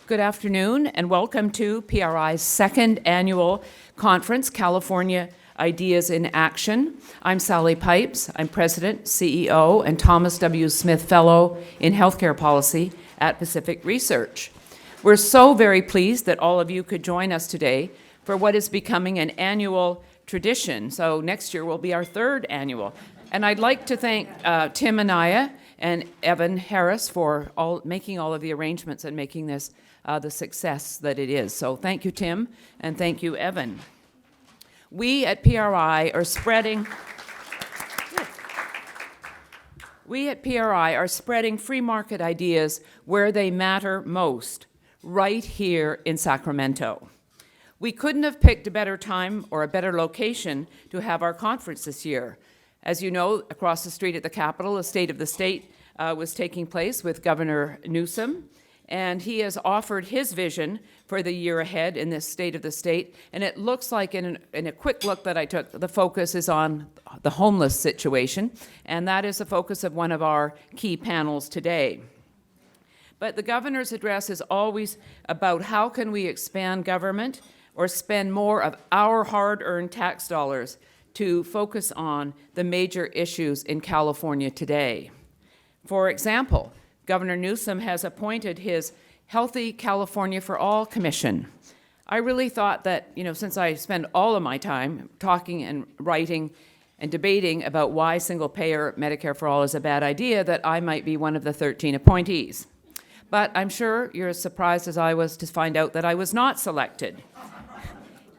Good afternoon and welcome to PRI's second annual conference, California Ideas in Action. I'm Sally Pipes. I'm President, CEO, and Thomas W. Smith Fellow in Healthcare Policy at Pacific Research. We're so very pleased that all of you could join us today for what is becoming an annual tradition. So next year will be our third annual. And I'd like to thank Tim Anaya and Evan Harris for making all of the arrangements and making this the success that it is. So thank you, Tim, and thank you, Evan. We at PRI are spreading free market ideas where they matter most, right here in Sacramento. We couldn't have picked a better time or a better location to have our conference this year. As you know, across the street at the Capitol, the State of the State was taking place with Governor Newsom, and he has offered his vision for the year ahead in this State of the State. And it looks like, in a quick look that I took, the focus is on the homeless situation, and that is the focus of one of our key panels today. But the governor's address is always about how can we expand government or spend more of our hard-earned tax dollars to focus on the major issues in California today. For example, Governor Newsom has appointed his Healthy California for All Commission. I really thought that, since I spend all of my time talking and writing and debating about why single-payer Medicare for All is a bad idea, that I might be one of the 13 appointees. But I'm sure you're as surprised as I was to find out that I was not selected.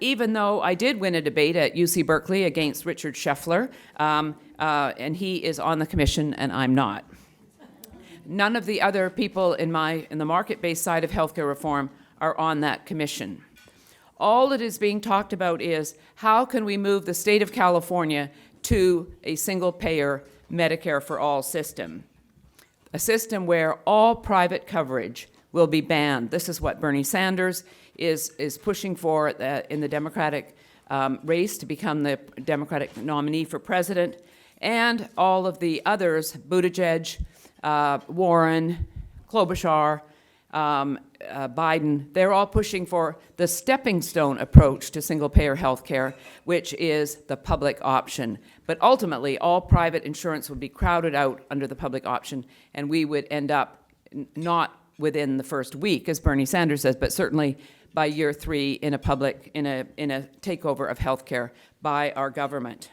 Even though I did win a debate at UC Berkeley against Richard Scheffler, and he is on the commission and I'm not. None of the other people in the market-based side of healthcare reform are on that commission. All that is being talked about is how can we move the state of California to a single-payer Medicare for all system, a system where all private coverage will be banned. This is what Bernie Sanders is pushing for in the Democratic race to become the Democratic nominee for president, and all of the others, Buttigieg, Warren, Klobuchar, Biden, they're all pushing for the stepping stone approach to single-payer health care, which is the public option. But ultimately, all private insurance would be crowded out under the public option, and we would end up not within the first week, as Bernie Sanders says, but certainly by year 3 in a takeover of health care by our government.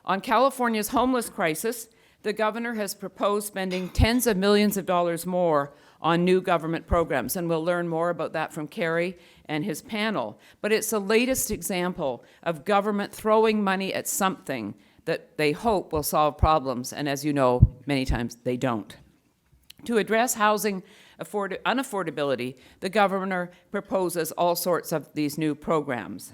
On California's homeless crisis, the governor has proposed spending tens of millions of dollars more on new government programs, and we'll learn more about that from Kerry and his panel. But it's the latest example of government throwing money at something that they hope will solve problems, and as you know, many times they don't. To address housing unaffordability, the governor proposes all sorts of these new programs.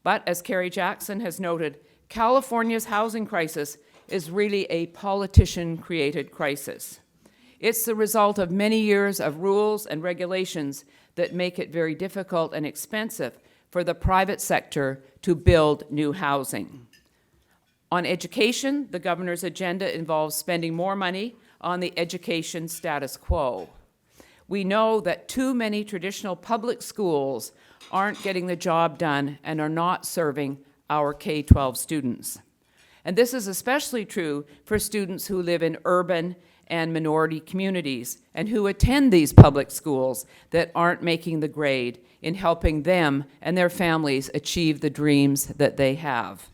But as Kerry Jackson has noted, California's housing crisis is really a politician-created crisis. It's the result of many years of rules and regulations that make it very difficult and expensive for the private sector to build new housing. On education, the governor's agenda involves spending more money on the education status quo. We know that too many traditional public schools aren't getting the job done and are not serving our K-12 students. And this is especially true for students who live in urban and minority communities and who attend these public schools that aren't making the grade in helping them and their families achieve the dreams that they have.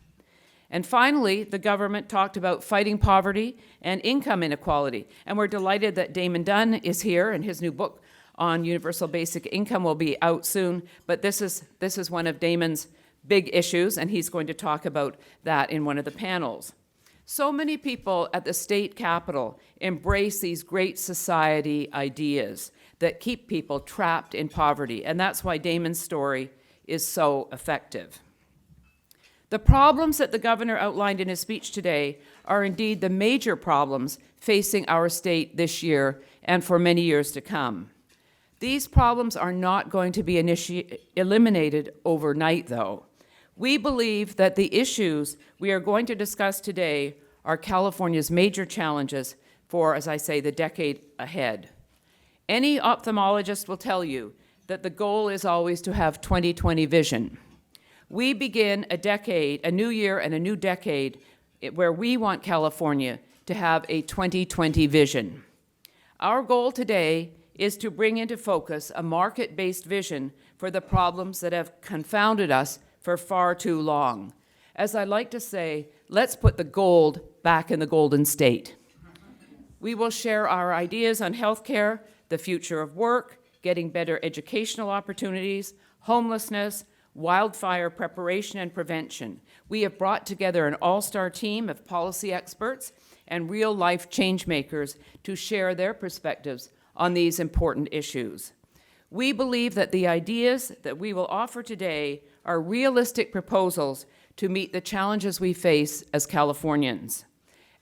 And finally, the government talked about fighting poverty and income inequality. And we're delighted that Damon Dunn is here, and his new book on universal basic income will be out soon. But this is one of Damon's big issues, and he's going to talk about that in one of the panels. So many people at the state capitol embrace these great society ideas that keep people trapped in poverty, and that's why Damon's story is so effective. The problems that the governor outlined in his speech today are indeed the major problems facing our state this year and for many years to come. These problems are not going to be eliminated overnight, though. We believe that the issues we are going to discuss today are California's major challenges for, as I say, the decade ahead. Any ophthalmologist will tell you that the goal is always to have 20/20 vision. We begin a decade, a new year and a new decade, where we want California to have a 2020 vision. Our goal today is to bring into focus a market-based vision for the problems that have confounded us for far too long. As I like to say, let's put the gold back in the Golden State. We will share our ideas on healthcare, the future of work, getting better educational opportunities, homelessness, wildfire preparation and prevention. We have brought together an all-star team of policy experts and real-life change makers to share their perspectives on these important issues. We believe that the ideas that we will offer today are realistic proposals to meet the challenges we face as Californians.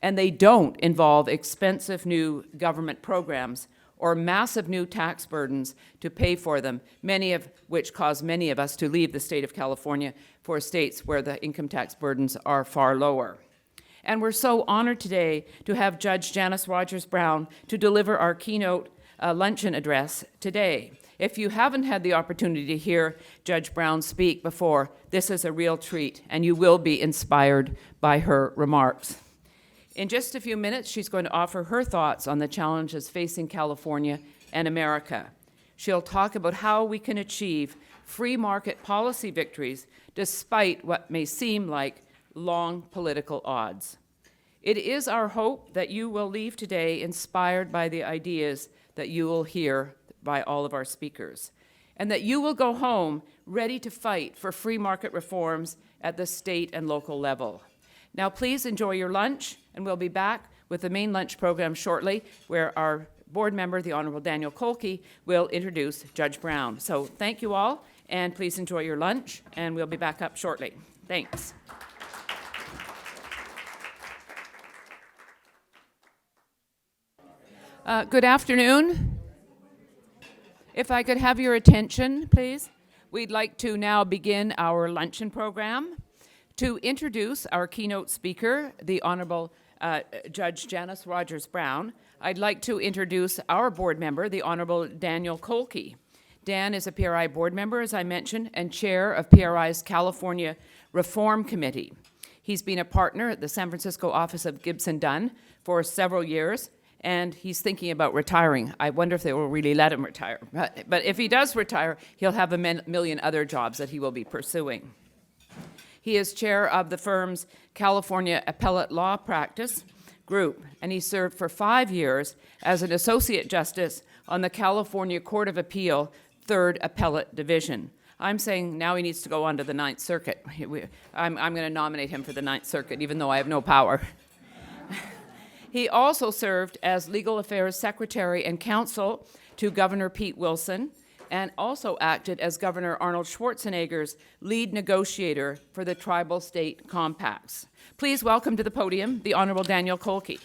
And they don't involve expensive new government programs or massive new tax burdens to pay for them, many of which cause many of us to leave the state of California for states where the income tax burdens are far lower. And we're so honored today to have Judge Janice Rogers-Brown to deliver our keynote luncheon address today. If you haven't had the opportunity to hear Judge Brown speak before, this is a real treat, and you will be inspired by her remarks. In just a few minutes, she's going to offer her thoughts on the challenges facing California and America. She'll talk about how we can achieve free market policy victories despite what may seem like long political odds. It is our hope that you will leave today inspired by the ideas that you will hear by all of our speakers, and that you will go home ready to fight for free market reforms at the state and local level. Now, please enjoy your lunch, and we'll be back with the main lunch program shortly, where our board member, the Honorable Daniel Kolkey, will introduce Judge Brown. So thank you all, and please enjoy your lunch, and we'll be back up shortly. Thanks. Good afternoon. If I could have your attention, please. We'd like to now begin our luncheon program. To introduce our keynote speaker, the Honorable Judge Janice Rogers-Brown, I'd like to introduce our board member, the Honorable Daniel Kolkey. Dan is a PRI board member, as I mentioned, and chair of PRI's California Reform Committee. He's been a partner at the San Francisco office of Gibson Dunn for several years, and he's thinking about retiring. I wonder if they will really let him retire. But if he does retire, he'll have a million other jobs that he will be pursuing. He is chair of the firm's California Appellate Law Practice Group, and he served for 5 years as an associate justice on the California Court of Appeal, 3rd Appellate Division. I'm saying now he needs to go on to the Ninth Circuit. I'm going to nominate him for the Ninth Circuit, even though I have no power. He also served as Legal Affairs Secretary and Counsel to Governor Pete Wilson, and also acted as Governor Arnold Schwarzenegger's lead negotiator for the Tribal State Compacts. Please welcome to the podium the Honorable Daniel Kolkey.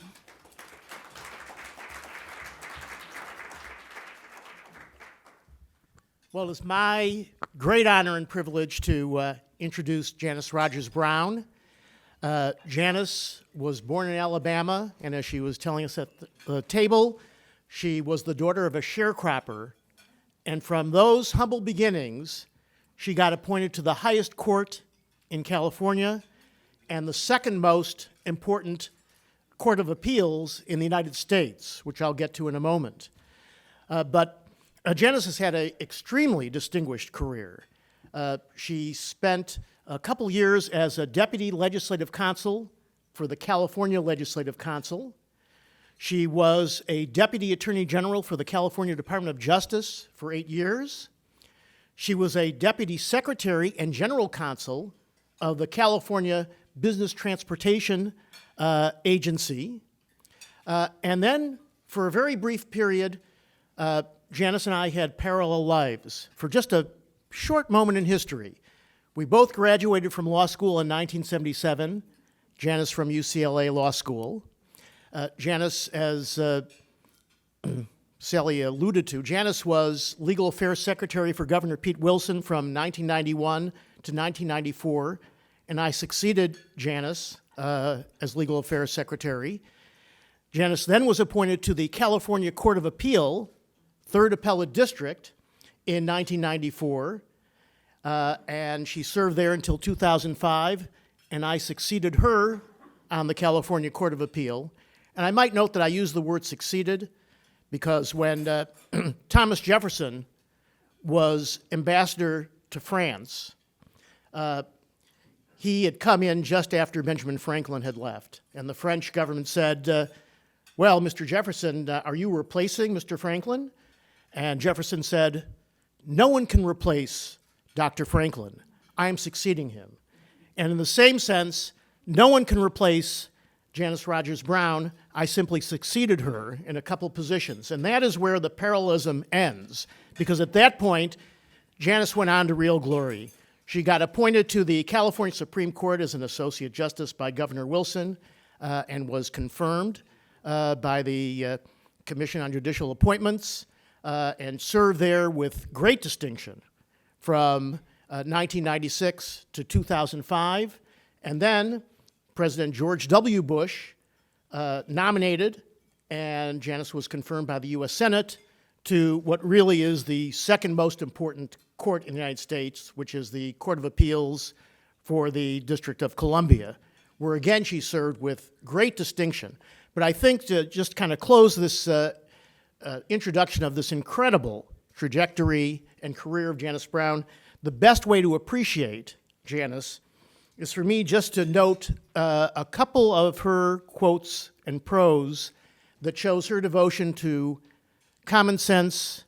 Well, it's my great honor and privilege to introduce Janice Rogers-Brown. Janice was born in Alabama, and as she was telling us at the table, she was the daughter of a sharecropper. And from those humble beginnings, she got appointed to the highest court in California and the second most important court of appeals in the United States, which I'll get to in a moment. But Janice has had an extremely distinguished career. She spent a couple years as a deputy legislative counsel for the California Legislative Council. She was a deputy attorney general for the California Department of Justice for 8 years. She was a deputy secretary and general counsel of the California Business Transportation Agency. And then, for a very brief period, Janice and I had parallel lives. For just a short moment in history, we both graduated from law school in 1977, Janice from UCLA Law School. Janice, as Sally alluded to, Janice was Legal Affairs Secretary for Governor Pete Wilson from 1991 to 1994, and I succeeded Janice as Legal Affairs Secretary. Janice then was appointed to the California Court of Appeal, 3rd Appellate District, in 1994, and she served there until 2005, and I succeeded her on the California Court of Appeal. And I might note that I use the word succeeded because when Thomas Jefferson was ambassador to France, he had come in just after Benjamin Franklin had left. And the French government said, well, Mr. Jefferson, are you replacing Mr. Franklin? And Jefferson said, no one can replace Dr. Franklin. I am succeeding him. And in the same sense, no one can replace Janice Rogers Brown. I simply succeeded her in a couple positions. And that is where the parallelism ends, because at that point, Janice went on to real glory. She got appointed to the California Supreme Court as an associate justice by Governor Wilson and was confirmed by the Commission on Judicial Appointments and served there with great distinction from 1996 to 2005. And then President George W. Bush nominated, and Janice was confirmed by the U.S. Senate to what really is the second most important court in the United States, which is the Court of Appeals for the District of Columbia, where again she served with great distinction. But I think to just kind of close this introduction of this incredible trajectory and career of Janice Brown, the best way to appreciate Janice is for me just to note a couple of her quotes and prose that shows her devotion to common sense,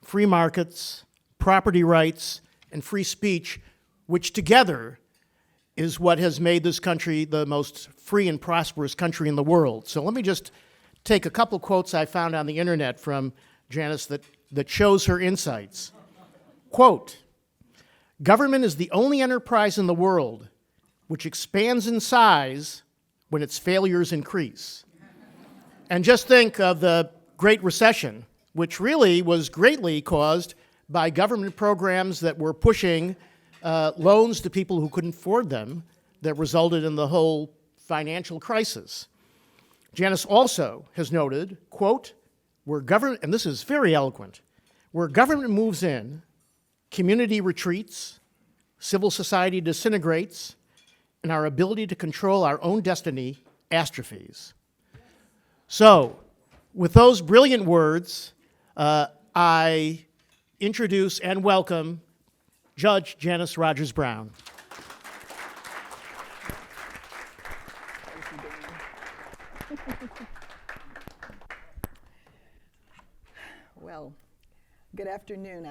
free markets, property rights, and free speech, which together is what has made this country the most free and prosperous country in the world. So let me just take a couple quotes I found on the internet from Janice that shows her insights. Quote, government is the only enterprise in the world which expands in size when its failures increase. And just think of the Great Recession, which really was greatly caused by government programs that were pushing loans to people who couldn't afford them that resulted in the whole financial crisis. Janice also has noted, quote, where government, and this is very eloquent, where government moves in, community retreats, civil society disintegrates, and our ability to control our own destiny atrophies. So, with those brilliant words, I introduce and welcome Judge Janice Rogers Brown. Well, good afternoon.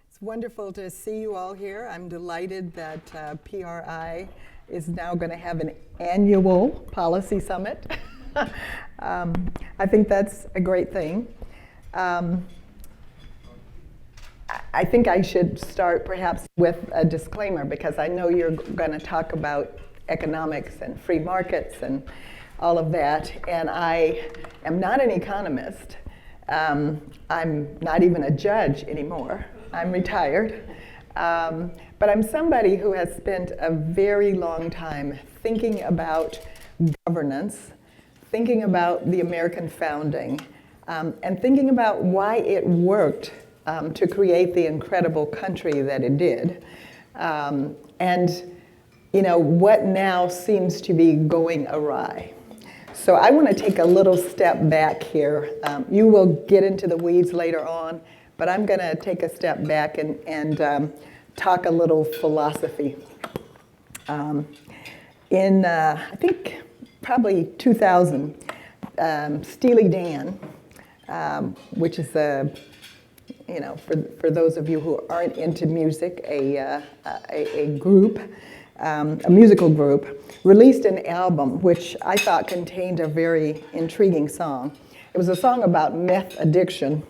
It's wonderful to see you all here. I'm delighted that PRI is now going to have an annual policy summit. I think that's a great thing. I think I should start perhaps with a disclaimer, because I know you're going to talk about economics and free markets and all of that, and I am not an economist. I'm not even a judge anymore. I'm retired. But I'm somebody who has spent a very long time thinking about governance, thinking about the American founding, and thinking about why it worked to create the incredible country that it did. And you know, what now seems to be going awry. So I want to take a little step back here. You will get into the weeds later on, but I'm going to take a step back and talk a little philosophy. In, I think, probably 2000, Steely Dan, which is a, you know, for those of you who aren't into music, a group, a musical group, released an album which I thought contained a very intriguing song. It was a song about meth addiction,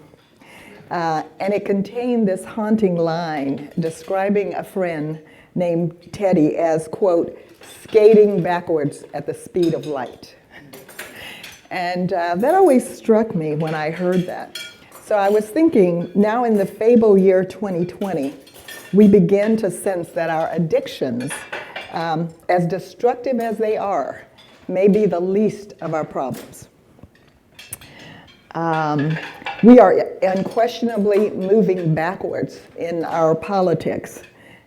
and it contained this haunting line describing a friend named Teddy as, quote, skating backwards at the speed of light. And that always struck me when I heard that. So I was thinking, now in the fable year 2020, we begin to sense that our addictions, as destructive as they are, may be the least of our problems. We are unquestionably moving backwards in our politics.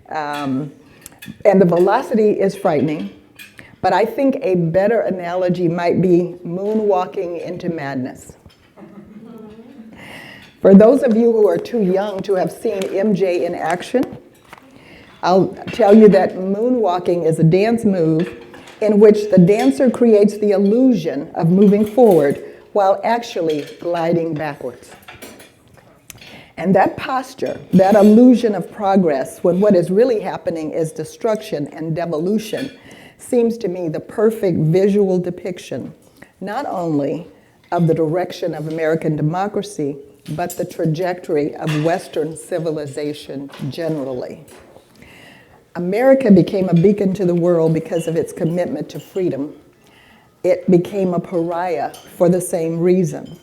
And the velocity is frightening, but I think a better analogy might be moonwalking into madness. For those of you who are too young to have seen MJ in action, I'll tell you that moonwalking is a dance move in which the dancer creates the illusion of moving forward while actually gliding backwards. And that posture, that illusion of progress, when what is really happening is destruction and devolution, seems to me the perfect visual depiction, not only of the direction of American democracy, but the trajectory of Western civilization generally. America became a beacon to the world because of its commitment to freedom. It became a pariah for the same reason.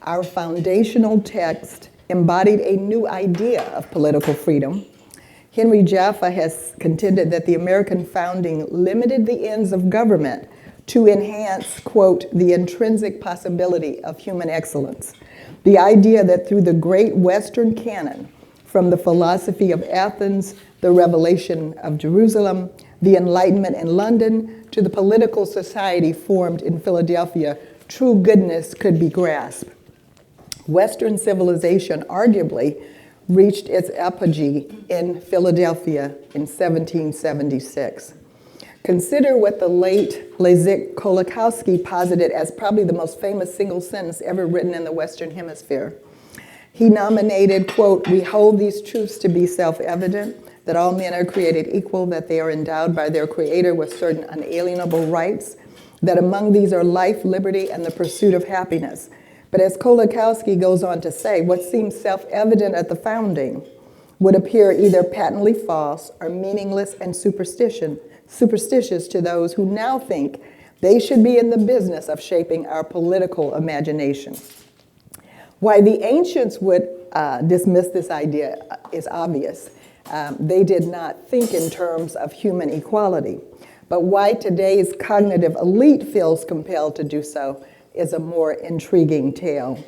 Our foundational text embodied a new idea of political freedom. Henry Jaffa has contended that the American founding limited the ends of government to enhance, quote, the intrinsic possibility of human excellence. The idea that through the great Western canon, from the philosophy of Athens, the revelation of Jerusalem, the Enlightenment in London, to the political society formed in Philadelphia, true goodness could be grasped. Western civilization arguably reached its apogee in Philadelphia in 1776. Consider what the late Leszek Kolkey posited as probably the most famous single sentence ever written in the Western Hemisphere. He nominated, quote, "We hold these truths to be self-evident, that all men are created equal, that they are endowed by their Creator with certain unalienable rights, that among these are life, liberty, and the pursuit of happiness." But as Kolakowski goes on to say, what seems self-evident at the founding would appear either patently false or meaningless and superstitious to those who now think they should be in the business of shaping our political imagination. Why the ancients would dismiss this idea is obvious. They did not think in terms of human equality. But why today's cognitive elite feels compelled to do so is a more intriguing tale.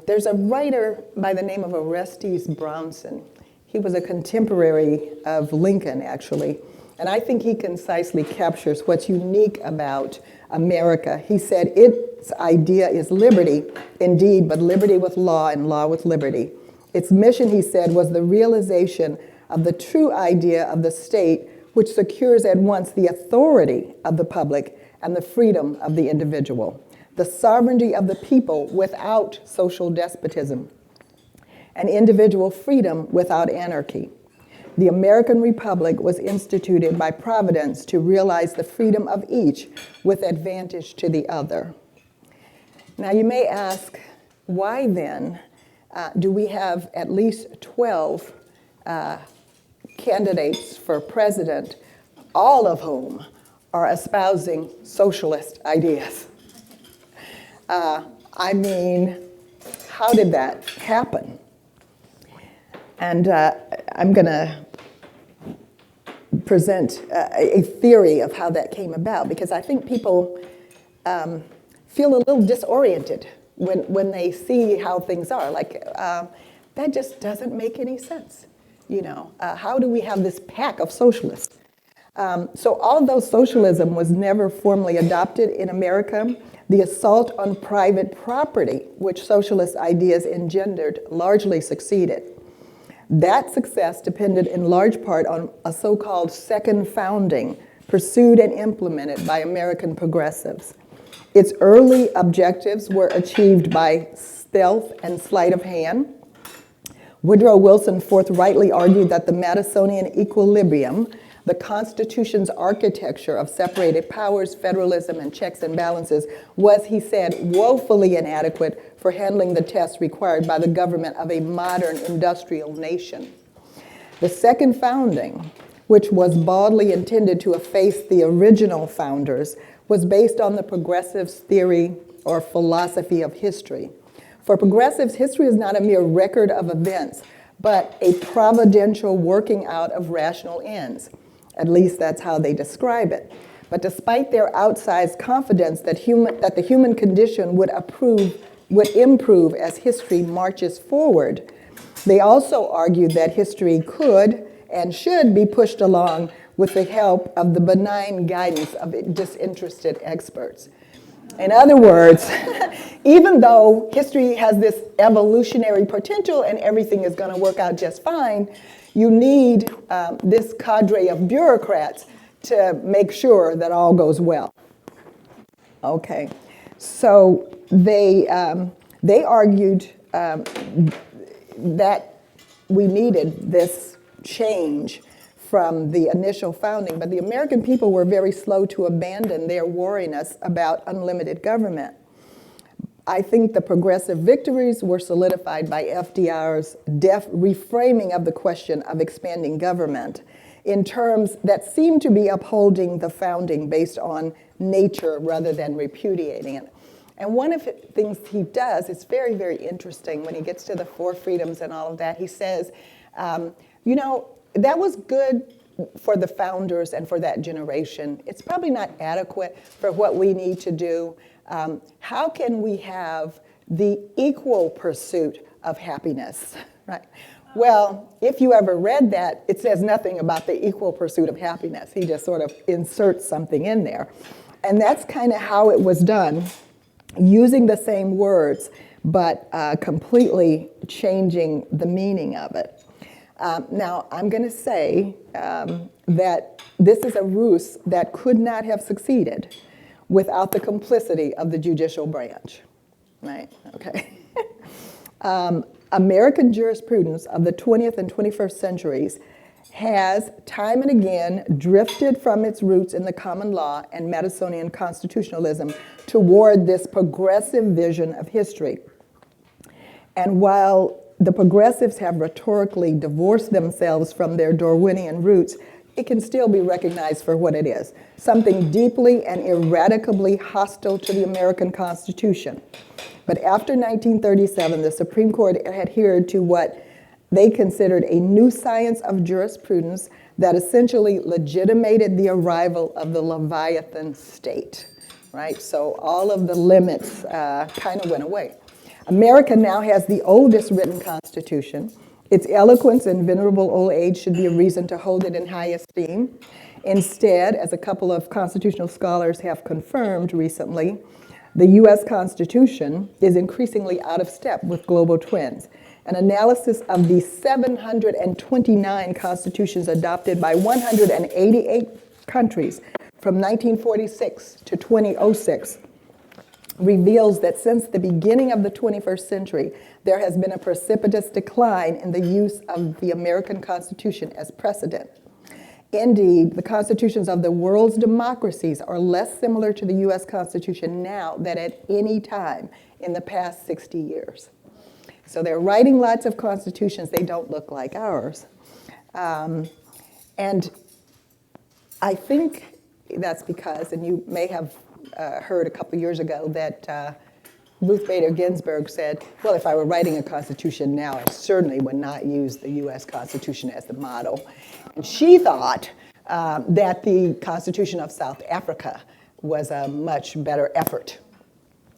There's a writer by the name of Orestes Brownson. He was a contemporary of Lincoln, actually, and I think he concisely captures what's unique about America. He said its idea is liberty, indeed, but liberty with law and law with liberty. Its mission, he said, was the realization of the true idea of the state, which secures at once the authority of the public and the freedom of the individual, the sovereignty of the people without social despotism, and individual freedom without anarchy. The American Republic was instituted by Providence to realize the freedom of each with advantage to the other. Now you may ask, why then do we have at least 12 candidates for president, all of whom are espousing socialist ideas? I mean, how did that happen? And I'm going to present a theory of how that came about, because I think people feel a little disoriented when they see how things are. Like, that just doesn't make any sense. You know, how do we have this pack of socialists? So although socialism was never formally adopted in America, the assault on private property, which socialist ideas engendered, largely succeeded. That success depended in large part on a so-called second founding pursued and implemented by American progressives. Its early objectives were achieved by stealth and sleight of hand. Woodrow Wilson forthrightly argued that the Madisonian equilibrium, the Constitution's architecture of separated powers, federalism, and checks and balances, was, he said, woefully inadequate for handling the tests required by the government of a modern industrial nation. The second founding, which was baldly intended to efface the original founders, was based on the progressives' theory or philosophy of history. For progressives, history is not a mere record of events, but a providential working out of rational ends. At least that's how they describe it. But despite their outsized confidence that the human condition would would improve as history marches forward. They also argued that history could and should be pushed along with the help of the benign guidance of disinterested experts. In other words, even though history has this evolutionary potential and everything is going to work out just fine, you need this cadre of bureaucrats to make sure that all goes well. Okay, so they argued that we needed this change from the initial founding, but the American people were very slow to abandon their wariness about unlimited government. I think the progressive victories were solidified by FDR's reframing of the question of expanding government in terms that seem to be upholding the founding based on nature rather than repudiating it. And one of the things he does is very, very interesting when he gets to the four freedoms and all of that. He says, you know, that was good for the founders and for that generation. It's probably not adequate for what we need to do. How can we have the equal pursuit of happiness, right? Well, if you ever read that, it says nothing about the equal pursuit of happiness. He just sort of inserts something in there. And that's kind of how it was done, using the same words, but completely changing the meaning of it. Now, I'm going to say that this is a ruse that could not have succeeded without the complicity of the judicial branch, right? Okay. American jurisprudence of the 20th and 21st centuries has time and again drifted from its roots in the common law and Madisonian constitutionalism toward this progressive vision of history. And while the progressives have rhetorically divorced themselves from their Darwinian roots, it can still be recognized for what it is, something deeply and irrevocably hostile to the American Constitution. But after 1937, the Supreme Court adhered to what they considered a new science of jurisprudence that essentially legitimated the arrival of the Leviathan state, right? So all of the limits kind of went away. America now has the oldest written constitution. Its eloquence and venerable old age should be a reason to hold it in high esteem. Instead, as a couple of constitutional scholars have confirmed recently, the U.S. Constitution is increasingly out of step with global trends. An analysis of the 729 constitutions adopted by 188 countries from 1946 to 2006 reveals that since the beginning of the 21st century, there has been a precipitous decline in the use of the American Constitution as precedent. Indeed, the constitutions of the world's democracies are less similar to the U.S. Constitution now than at any time in the past 60 years. So they're writing lots of constitutions, they don't look like ours. And I think that's because, and you may have heard a couple years ago that Ruth Bader Ginsburg said, well, if I were writing a constitution now, I certainly would not use the U.S. Constitution as the model. And she thought that the Constitution of South Africa was a much better effort.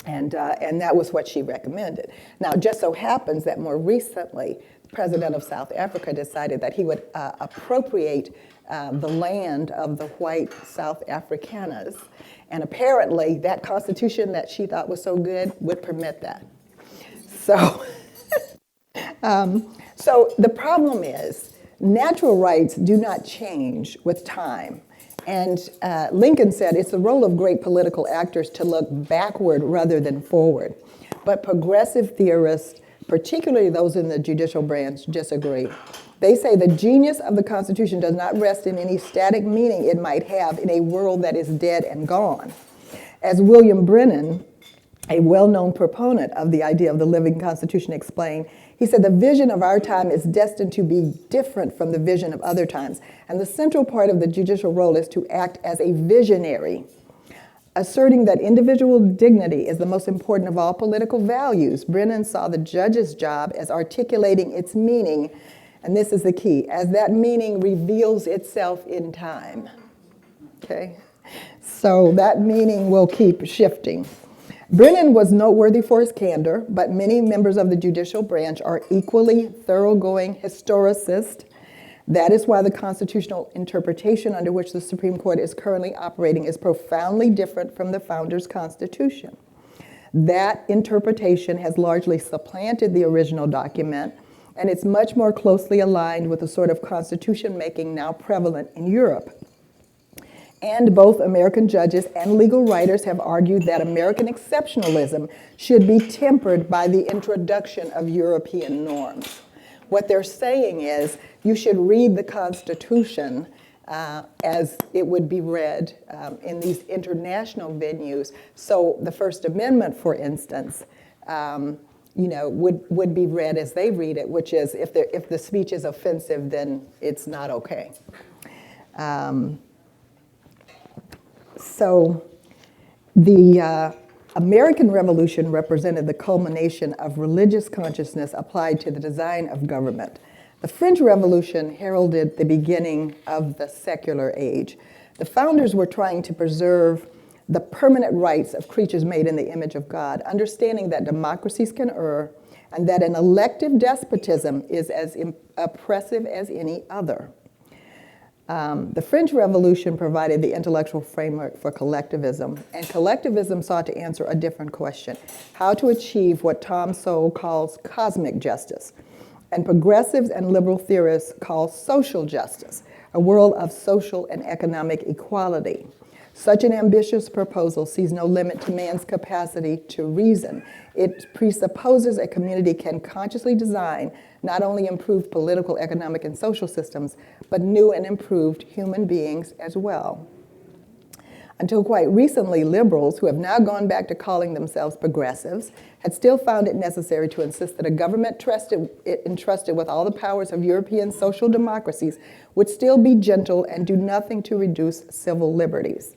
And that was what she recommended. Now, it just so happens that more recently, the president of South Africa decided that he would appropriate the land of the white South Afrikaners. And apparently, that constitution that she thought was so good would permit that. So, so the problem is, natural rights do not change with time. And Lincoln said it's the role of great political actors to look backward rather than forward. But progressive theorists, particularly those in the judicial branch, disagree. They say the genius of the Constitution does not rest in any static meaning it might have in a world that is dead and gone. As William Brennan, a well-known proponent of the idea of the living Constitution, explained, he said, the vision of our time is destined to be different from the vision of other times, and the central part of the judicial role is to act as a visionary, asserting that individual dignity is the most important of all political values. Brennan saw the judge's job as articulating its meaning, and this is the key, as that meaning reveals itself in time. Okay? So that meaning will keep shifting. Brennan was noteworthy for his candor, but many members of the judicial branch are equally thoroughgoing historicists. That is why the constitutional interpretation under which the Supreme Court is currently operating is profoundly different from the founders' Constitution. That interpretation has largely supplanted the original document, and it's much more closely aligned with the sort of constitution making now prevalent in Europe. And both American judges and legal writers have argued that American exceptionalism should be tempered by the introduction of European norms. What they're saying is you should read the Constitution as it would be read in these international venues. So the First Amendment, for instance, would be read as they read it, which is if the speech is offensive, then it's not okay. So the American Revolution represented the culmination of religious consciousness applied to the design of government. The French Revolution heralded the beginning of the secular age. The founders were trying to preserve the permanent rights of creatures made in the image of God, understanding that democracies can err and that an elective despotism is as oppressive as any other. The French Revolution provided the intellectual framework for collectivism, and collectivism sought to answer a different question: how to achieve what Tom Sowell calls cosmic justice, and progressives and liberal theorists call social justice, a world of social and economic equality. Such an ambitious proposal sees no limit to man's capacity to reason. It presupposes a community can consciously design not only improved political, economic, and social systems, but new and improved human beings as well. Until quite recently, liberals, who have now gone back to calling themselves progressives, had still found it necessary to insist that a government entrusted with all the powers of European social democracies would still be gentle and do nothing to reduce civil liberties.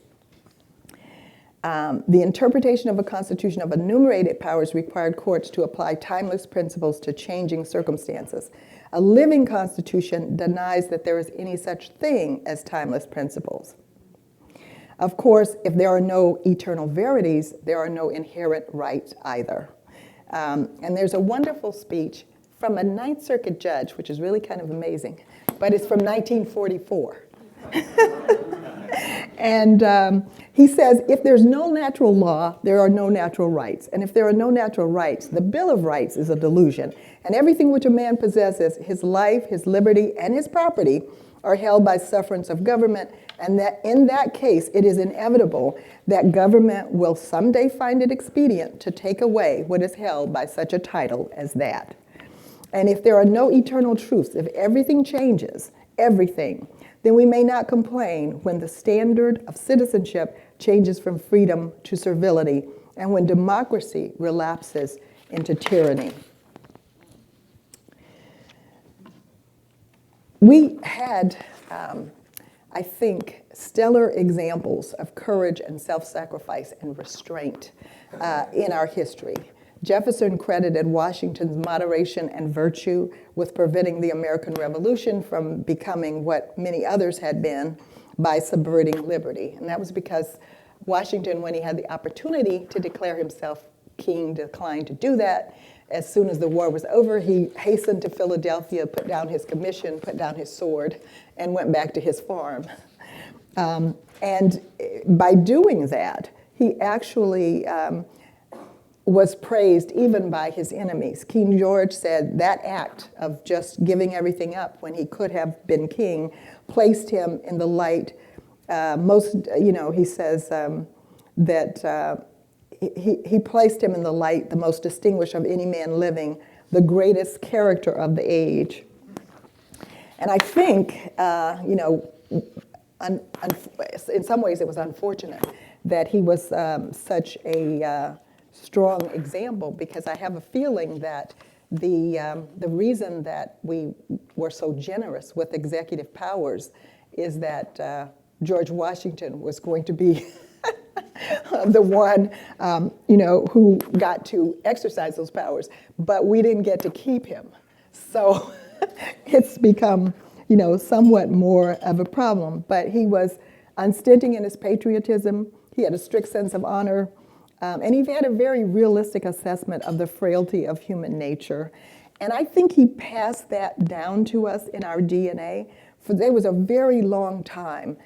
The interpretation of a constitution of enumerated powers required courts to apply timeless principles to changing circumstances. A living constitution denies that there is any such thing as timeless principles. Of course, if there are no eternal verities, there are no inherent rights either. And there's a wonderful speech from a Ninth Circuit judge, which is really kind of amazing, but it's from 1944. And he says, if there's no natural law, there are no natural rights. And if there are no natural rights, the Bill of Rights is a delusion. And everything which a man possesses, his life, his liberty, and his property, are held by sufferance of government, and that in that case, it is inevitable that government will someday find it expedient to take away what is held by such a title as that. And if there are no eternal truths, if everything changes, everything, then we may not complain when the standard of citizenship changes from freedom to servility, and when democracy relapses into tyranny. We had, I think, stellar examples of courage and self-sacrifice and restraint in our history. Jefferson credited Washington's moderation and virtue with preventing the American Revolution from becoming what many others had been by subverting liberty. And that was because Washington, when he had the opportunity to declare himself king, declined to do that. As soon as the war was over, he hastened to Philadelphia, put down his commission, put down his sword, and went back to his farm. And by doing that, he actually was praised even by his enemies. King George said that act of just giving everything up when he could have been king placed him in the light he says that he placed him in the light the most distinguished of any man living, the greatest character of the age. And I think, in some ways it was unfortunate that he was such a strong example, because I have a feeling that the reason that we were so generous with executive powers is that George Washington was going to be the one, who got to exercise those powers, but we didn't get to keep him. So it's become, somewhat more of a problem. But he was unstinting in his patriotism. He had a strict sense of honor. And he had a very realistic assessment of the frailty of human nature. And I think he passed that down to us in our DNA. For there was a very long time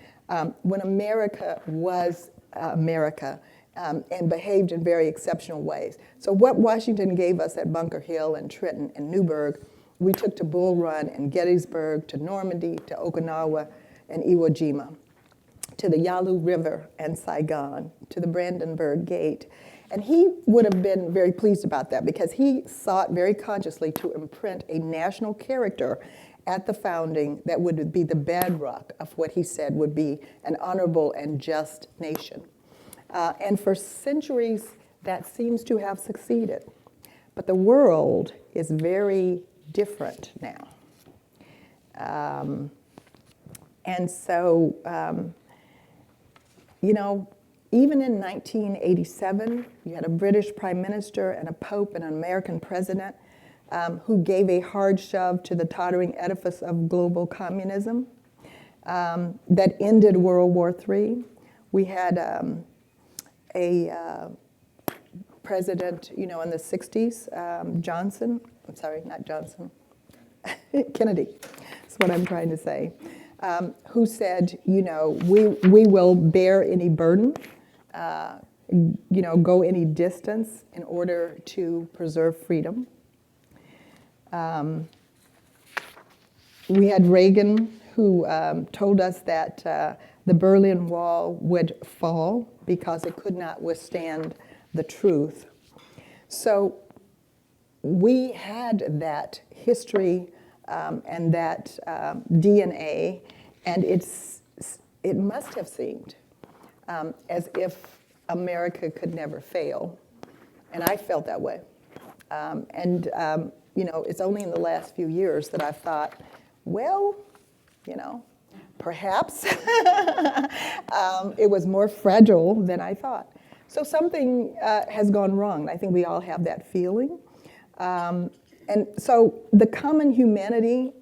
when America was America and behaved in very exceptional ways. So what Washington gave us at Bunker Hill and Trenton and Newburgh, we took to Bull Run and Gettysburg, to Normandy, to Okinawa and Iwo Jima, to the Yalu River and Saigon, to the Brandenburg Gate. And he would have been very pleased about that because he sought very consciously to imprint a national character at the founding that would be the bedrock of what he said would be an honorable and just nation. And for centuries, that seems to have succeeded. But the world is very different now. And so, you know, even in 1987, you had a British prime minister and a pope and an American president who gave a hard shove to the tottering edifice of global communism that ended World War III. We had a president, you know, in the 60s, Kennedy, that's what I'm trying to say, who said, you know, we will bear any burden, you know, go any distance in order to preserve freedom. We had Reagan, who told us that the Berlin Wall would fall because it could not withstand the truth. So we had that history and that DNA, and it must have seemed as if America could never fail. And I felt that way. You know, it's only in the last few years that I've thought, well, you know, perhaps it was more fragile than I thought. So something has gone wrong. I think we all have that feeling. And so the common humanity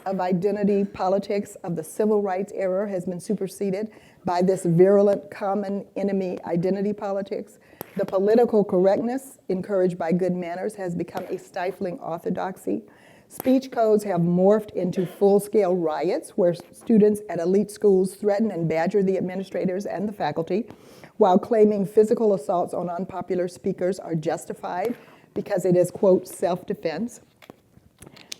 of identity politics of the civil rights era has been superseded by this virulent common enemy identity politics. The political correctness encouraged by good manners has become a stifling orthodoxy. Speech codes have morphed into full-scale riots where students at elite schools threaten and badger the administrators and the faculty while claiming physical assaults on unpopular speakers are justified because it is, quote, self-defense.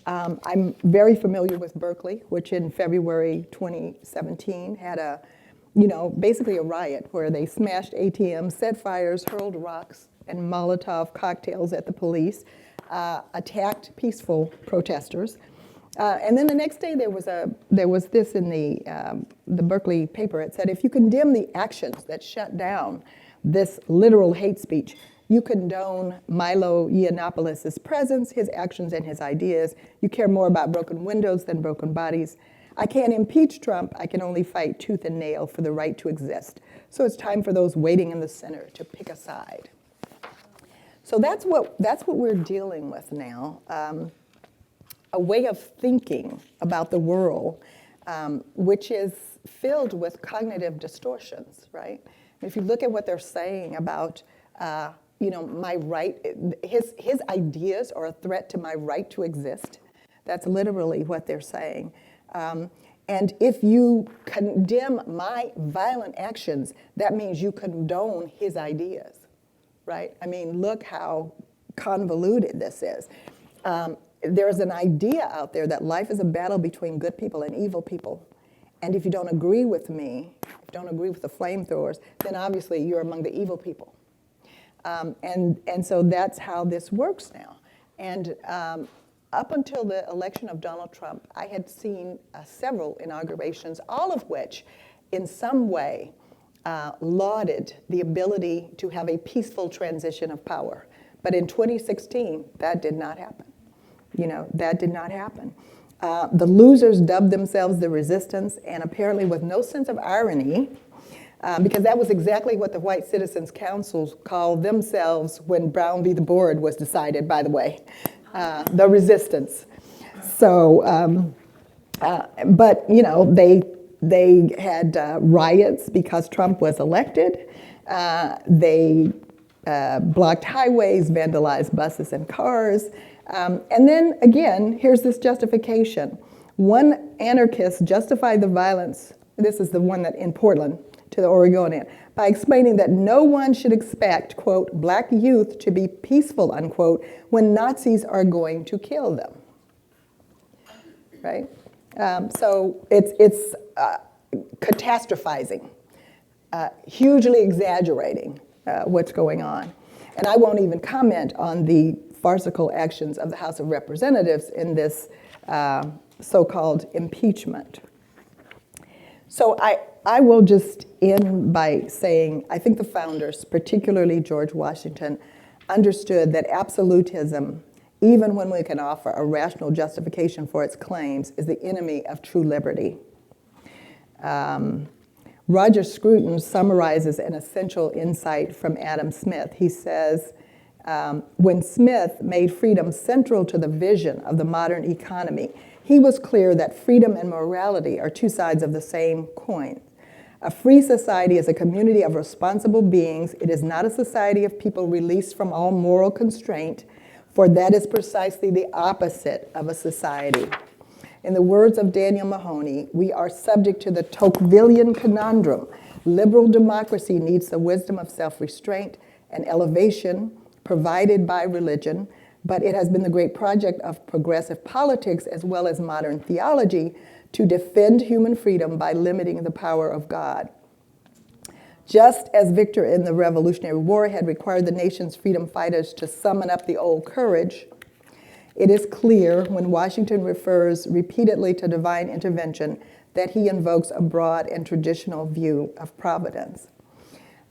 I'm very familiar with Berkeley, which in February 2017 had basically a riot where they smashed ATMs, set fires, hurled rocks and Molotov cocktails at the police, attacked peaceful protesters. And then the next day there was this in the Berkeley paper. It said, if you condemn the actions that shut down this literal hate speech, you condone Milo Yiannopoulos' presence, his actions, and his ideas. You care more about broken windows than broken bodies. I can't impeach Trump. I can only fight tooth and nail for the right to exist. So it's time for those waiting in the center to pick a side. So that's what we're dealing with now, a way of thinking about the world, which is filled with cognitive distortions, right? If you look at what they're saying about my right, his ideas are a threat to my right to exist. That's literally what they're saying. And if you condemn my violent actions, that means you condone his ideas, right? I mean, look how convoluted this is. There's an idea out there that life is a battle between good people and evil people. And if you don't agree with me, if you don't agree with the flamethrowers, then obviously you're among the evil people. And so that's how this works now. And up until the election of Donald Trump, I had seen several inaugurations, all of which in some way lauded the ability to have a peaceful transition of power. But in 2016, that did not happen. That did not happen. The losers dubbed themselves the resistance, and apparently with no sense of irony, because that was exactly what the White Citizens Council called themselves when Brown v. the Board was decided, by the way, the resistance. So, but they had riots because Trump was elected. They blocked highways, vandalized buses and cars. And then again, here's this justification. One anarchist justified the violence, this is the one that in Portland, to the Oregonian, by explaining that no one should expect, quote, black youth to be peaceful, unquote, when Nazis are going to kill them, right? So it's catastrophizing, hugely exaggerating what's going on. And I won't even comment on the farcical actions of the House of Representatives in this so-called impeachment. So I will just end by saying I think the founders, particularly George Washington, understood that absolutism, even when we can offer a rational justification for its claims, is the enemy of true liberty. Roger Scruton summarizes an essential insight from Adam Smith. He says, when Smith made freedom central to the vision of the modern economy, he was clear that freedom and morality are two sides of the same coin. A free society is a community of responsible beings. It is not a society of people released from all moral constraint, for that is precisely the opposite of a society. In the words of Daniel Mahoney, we are subject to the Tocquevillian conundrum. Liberal democracy needs the wisdom of self-restraint and elevation provided by religion, but it has been the great project of progressive politics as well as modern theology to defend human freedom by limiting the power of God. Just as Victor in the Revolutionary War had required the nation's freedom fighters to summon up the old courage, it is clear when Washington refers repeatedly to divine intervention that he invokes a broad and traditional view of providence.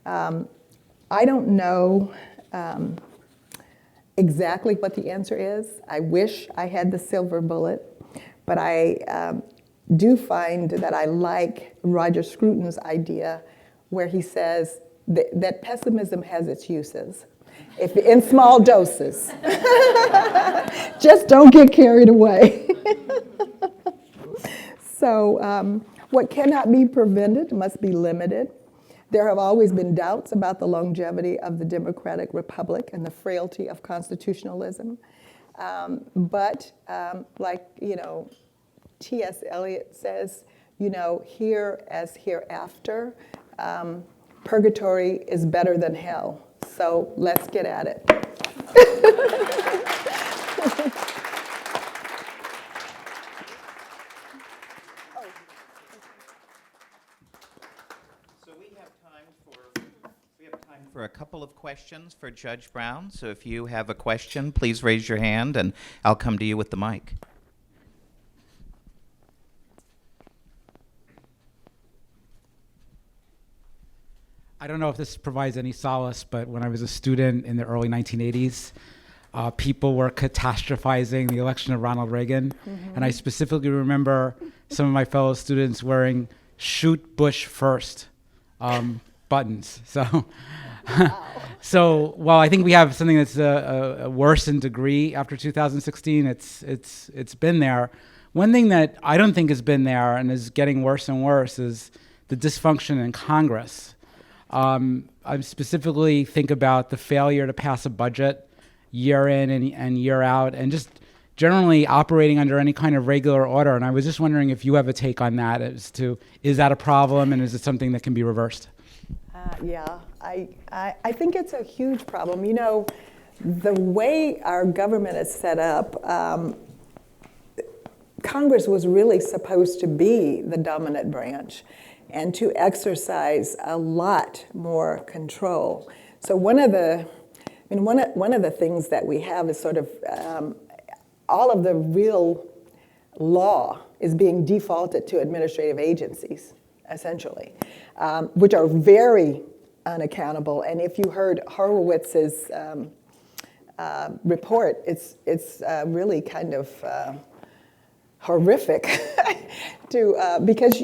I don't know exactly what the answer is. I wish I had the silver bullet, but I do find that I like Roger Scruton's idea where he says that pessimism has its uses, if in small doses. Just don't get carried away. So what cannot be prevented must be limited. There have always been doubts about the longevity of the democratic republic and the frailty of constitutionalism. But like, T.S. Eliot says, here as hereafter, purgatory is better than hell. So let's get at it. So we have time for a couple of questions for Judge Brown. So if you have a question, please raise your hand and I'll come to you with the mic. I don't know if this provides any solace, but when I was a student in the early 1980s, people were catastrophizing the election of Ronald Reagan. Mm-hmm. And I specifically remember some of my fellow students wearing "Shoot Bush First" buttons. So, wow. So while I think we have something that's a worsened degree after 2016, it's been there. One thing that I don't think has been there and is getting worse and worse is the dysfunction in Congress. I specifically think about the failure to pass a budget year in and year out, and just generally operating under any kind of regular order. And I was just wondering if you have a take on that as to, is that a problem and is it something that can be reversed? Yeah, I think it's a huge problem. The way our government is set up, Congress was really supposed to be the dominant branch and to exercise a lot more control. So one of the things that we have is sort of all of the real law is being defaulted to administrative agencies, essentially, which are very unaccountable. And if you heard Horowitz's report, it's really kind of horrific because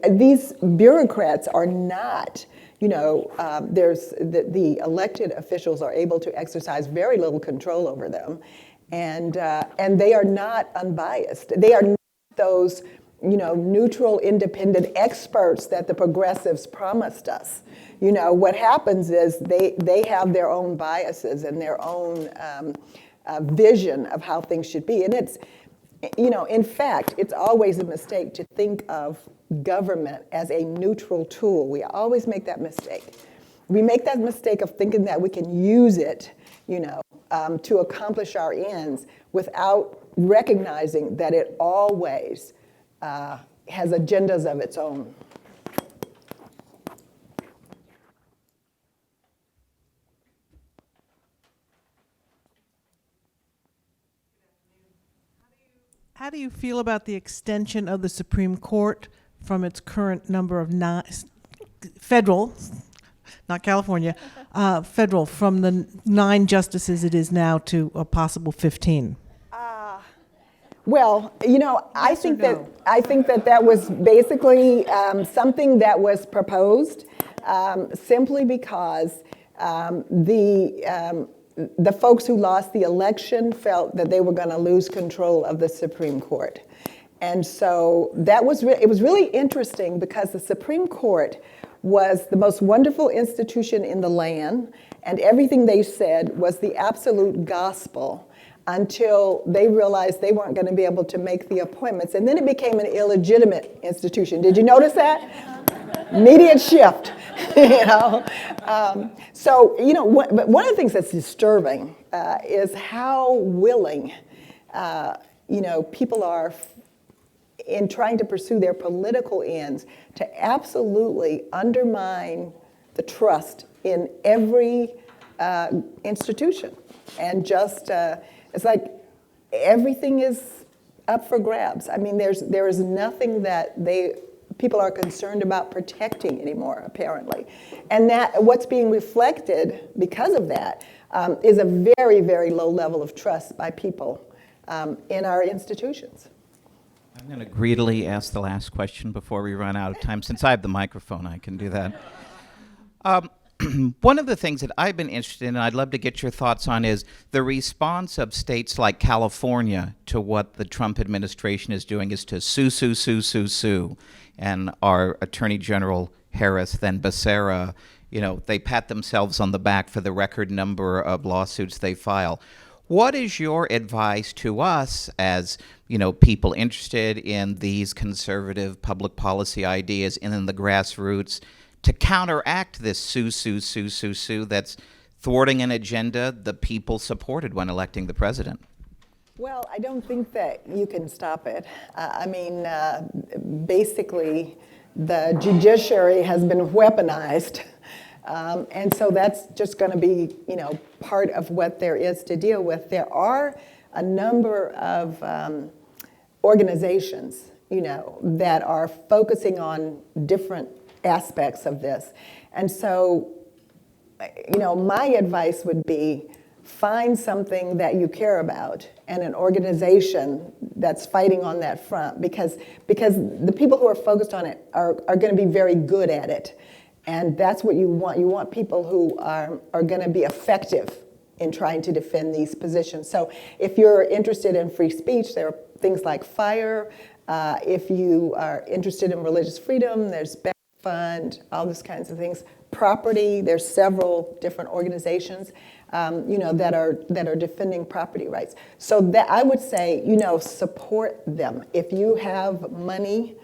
these bureaucrats are not there's the elected officials are able to exercise very little control over them, and they are not unbiased. They are not those neutral, independent experts that the progressives promised us. What happens is they have their own biases and their own vision of how things should be. And it's, in fact, it's always a mistake to think of government as a neutral tool. We always make that mistake. We make that mistake of thinking that we can use it, to accomplish our ends without recognizing that it always has agendas of its own. How do you feel about the extension of the Supreme Court from its current number of federal, not California, federal, from the 9 justices it is now to a possible 15? Well, I think that was basically something that was proposed simply because the folks who lost the election felt that they were going to lose control of the Supreme Court. And so it was really interesting because the Supreme Court was the most wonderful institution in the land, and everything they said was the absolute gospel until they realized they weren't going to be able to make the appointments. And then it became an illegitimate institution. Did you notice that? Immediate shift. So, but one of the things that's disturbing is how willing, people are in trying to pursue their political ends to absolutely undermine the trust in every institution. And just, it's like everything is up for grabs. I mean, there is nothing that people are concerned about protecting anymore, apparently. And that what's being reflected because of that is a very, very low level of trust by people in our institutions. I'm going to greedily ask the last question before we run out of time. Since I have the microphone, I can do that. One of the things that I've been interested in, and I'd love to get your thoughts on, is the response of states like California to what the Trump administration is doing is to sue. And our Attorney General Harris, then Becerra, they pat themselves on the back for the record number of lawsuits they file. What is your advice to us as, people interested in these conservative public policy ideas and in the grassroots to counteract this sue that's thwarting an agenda the people supported when electing the president? Well, I don't think that you can stop it. Basically, the judiciary has been weaponized. And so that's just going to be, part of what there is to deal with. There are a number of organizations, that are focusing on different aspects of this. And so, my advice would be find something that you care about and an organization that's fighting on that front, because the people who are focused on it are going to be very good at it. And that's what you want. You want people who are going to be effective in trying to defend these positions. So if you're interested in free speech, there are things like FIRE. If you are interested in religious freedom, there's Back Fund, all those kinds of things. Property, there's several different organizations, that are defending property rights. So that I would say, support them. If you have money,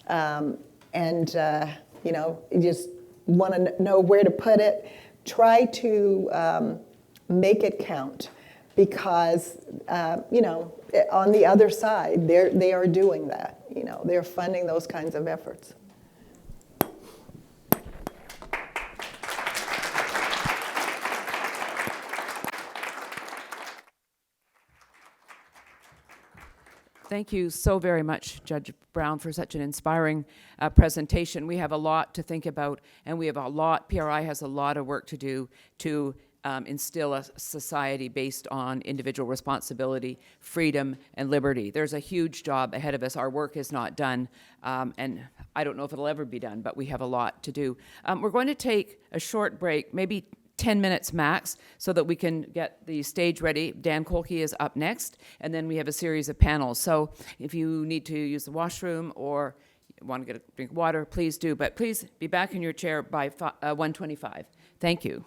and you just want to know where to put it, try to make it count, because on the other side, they are doing that. They're funding those kinds of efforts. Thank you so very much, Judge Brown, for such an inspiring presentation. We have a lot to think about, and we have PRI has a lot of work to do to instill a society based on individual responsibility, freedom, and liberty. There's a huge job ahead of us. Our work is not done, and I don't know if it'll ever be done, but we have a lot to do. We're going to take a short break, maybe 10 minutes max so that we can get the stage ready. Dan Kolkey is up next, and then we have a series of panels. So if you need to use the washroom or want to get a drink of water, please do. But please be back in your chair by 1:25. Thank you.